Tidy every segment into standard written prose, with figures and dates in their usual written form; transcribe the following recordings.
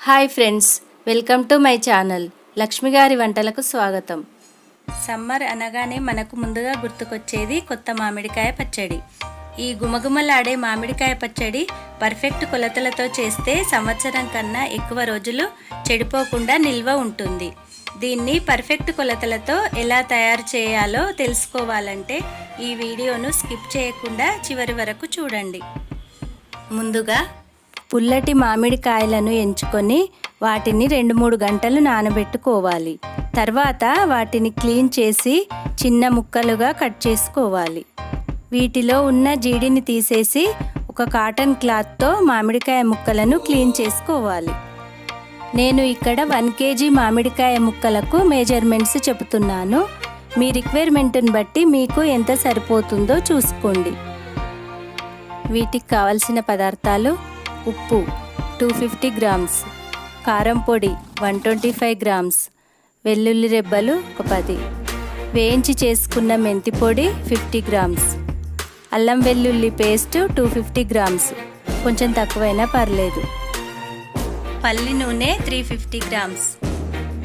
Hi friends, welcome to my channel. Lakshmi గారి వంటలకు స్వాగతం. సమ్మర్ అనగానే మనకు ముందుగా గుర్తుకొచ్చేది కొత్త మామిడికాయ పచ్చడి. ఈ గుమగుమలాడే మామిడికాయ పచ్చడి పర్ఫెక్ట్ కొలతలతో చేస్తే సంవత్సరం కన్నా ఎక్కువ రోజులు చెడిపోకుండా నిల్వ ఉంటుంది. దీన్ని పర్ఫెక్ట్ కొలతలతో ఎలా తయారు చేయాలో తెలుసుకోవాలంటే ఈ వీడియోను స్కిప్ చేయకుండా చివరి వరకు చూడండి. ముందుగా పుల్లటి మామిడికాయలను ఎంచుకొని వాటిని 2-3 గంటలు నానబెట్టుకోవాలి. తర్వాత వాటిని క్లీన్ చేసి చిన్న ముక్కలుగా కట్ చేసుకోవాలి. వీటిలో ఉన్న జీడిని తీసేసి ఒక కాటన్ క్లాత్తో మామిడికాయ ముక్కలను క్లీన్ చేసుకోవాలి. నేను ఇక్కడ 1 kg మామిడికాయ ముక్కలకు మెజర్మెంట్స్ చెబుతున్నాను. మీ రిక్వైర్మెంట్ని బట్టి మీకు ఎంత సరిపోతుందో చూసుకోండి. వీటికి కావలసిన పదార్థాలు: ఉప్పు 250 గ్రామ్స్, కారం పొడి 125 గ్రామ్స్, వెల్లుల్లి రెబ్బలు 10, వేయించి చేసుకున్న మెంతి పొడి 50 గ్రామ్స్, అల్లం వెల్లుల్లి పేస్ట్ 250 గ్రామ్స్, కొంచెం తక్కువైనా పర్లేదు, పల్లి నూనె 350 గ్రామ్స్,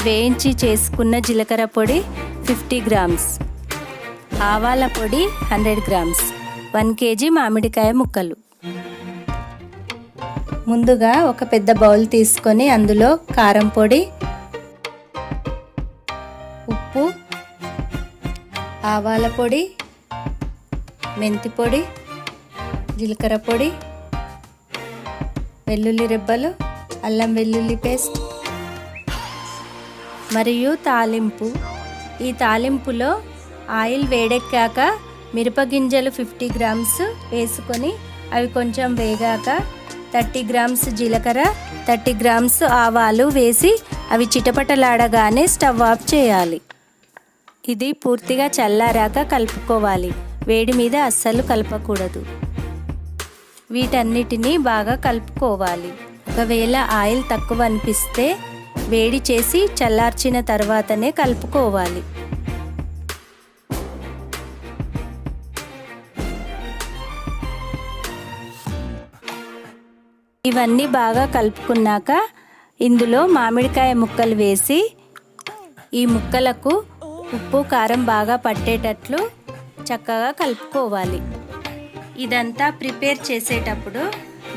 వేయించి చేసుకున్న జీలకర్ర పొడి 50 గ్రామ్స్, ఆవాల పొడి 100 గ్రామ్స్, 1 kg మామిడికాయ ముక్కలు. ముందుగా ఒక పెద్ద బౌల్ తీసుకొని అందులో కారం పొడి, ఉప్పు, ఆవాల పొడి, మెంతి పొడి, జీలకర్ర పొడి, వెల్లుల్లి రెబ్బలు, అల్లం వెల్లుల్లి పేస్ట్ మరియు తాలింపు. ఈ తాలింపులో ఆయిల్ వేడెక్కాక మిరపగింజలు 50 గ్రామ్స్ వేసుకొని అవి కొంచెం వేగాక 30 గ్రామ్స్ జీలకర్ర, 30 గ్రామ్స్ ఆవాలు వేసి అవి చిటపటలాడగానే స్టవ్ ఆఫ్ చేయాలి. ఇది పూర్తిగా చల్లారాక కలుపుకోవాలి. వేడి మీద అస్సలు కలపకూడదు. వీటన్నిటినీ బాగా కలుపుకోవాలి. ఒకవేళ ఆయిల్ తక్కువ అనిపిస్తే వేడి చేసి చల్లార్చిన తర్వాతనే కలుపుకోవాలి. ఇవన్నీ బాగా కలుపుకున్నాక ఇందులో మామిడికాయ ముక్కలు వేసి ఈ ముక్కలకు ఉప్పు కారం బాగా పట్టేటట్లు చక్కగా కలుపుకోవాలి. ఇదంతా ప్రిపేర్ చేసేటప్పుడు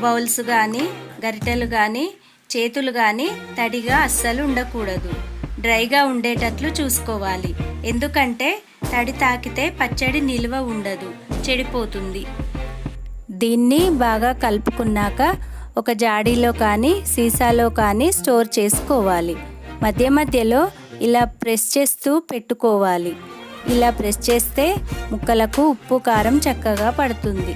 బౌల్స్ కానీ గరిటెలు కానీ చేతులు కానీ తడిగా అస్సలు ఉండకూడదు. డ్రైగా ఉండేటట్లు చూసుకోవాలి. ఎందుకంటే తడి తాకితే పచ్చడి నిల్వ ఉండదు, చెడిపోతుంది. దీన్ని బాగా కలుపుకున్నాక ఒక జాడీలో కానీ సీసాలో కానీ స్టోర్ చేసుకోవాలి. మధ్య మధ్యలో ఇలా ప్రెస్ చేస్తూ పెట్టుకోవాలి. ఇలా ప్రెస్ చేస్తే ముక్కలకు ఉప్పు కారం చక్కగా పడుతుంది.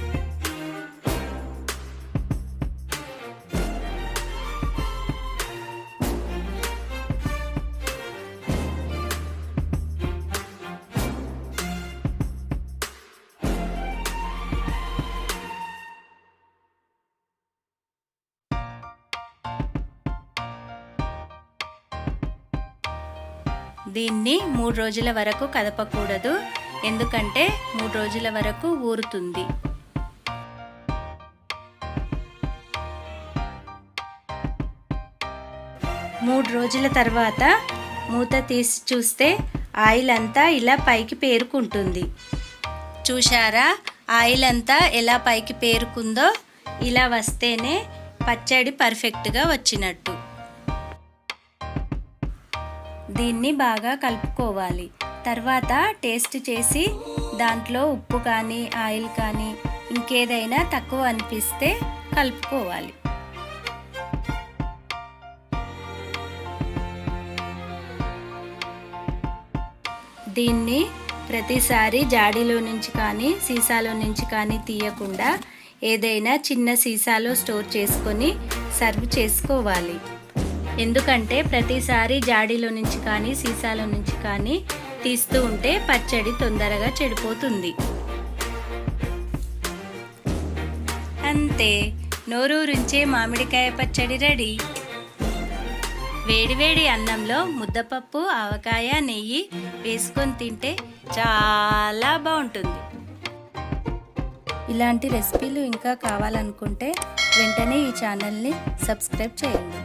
దీన్ని 3 రోజుల వరకు కదపకూడదు, ఎందుకంటే 3 రోజుల వరకు ఊరుతుంది. మూడు రోజుల తర్వాత మూత తీసి చూస్తే ఆయిల్ అంతా ఇలా పైకి పేరుకుంటుంది. చూశారా ఆయిల్ అంతా ఎలా పైకి పేరుకుందో? ఇలా వస్తేనే పచ్చడి పర్ఫెక్ట్గా వచ్చినట్టు. దీన్ని బాగా కలుపుకోవాలి. తర్వాత టేస్ట్ చేసి దాంట్లో ఉప్పు కానీ ఆయిల్ కానీ ఇంకేదైనా తక్కువ అనిపిస్తే కలుపుకోవాలి. దీన్ని ప్రతిసారి జాడీలో నుంచి కానీ సీసాలో నుంచి కానీ తీయకుండా ఏదైనా చిన్న సీసాలో స్టోర్ చేసుకొని సర్వ్ చేసుకోవాలి. ఎందుకంటే ప్రతిసారి జాడీలో నుంచి కానీ సీసాలో నుంచి కానీ తీస్తూ ఉంటే పచ్చడి తొందరగా చెడిపోతుంది. అంతే, నోరూరించే మామిడికాయ పచ్చడి రెడీ. వేడివేడి అన్నంలో ముద్దపప్పు, ఆవకాయ, నెయ్యి వేసుకొని తింటే చాలా బాగుంటుంది. ఇలాంటి రెసిపీలు ఇంకా కావాలనుకుంటే వెంటనే ఈ ఛానల్ని సబ్స్క్రైబ్ చేయండి.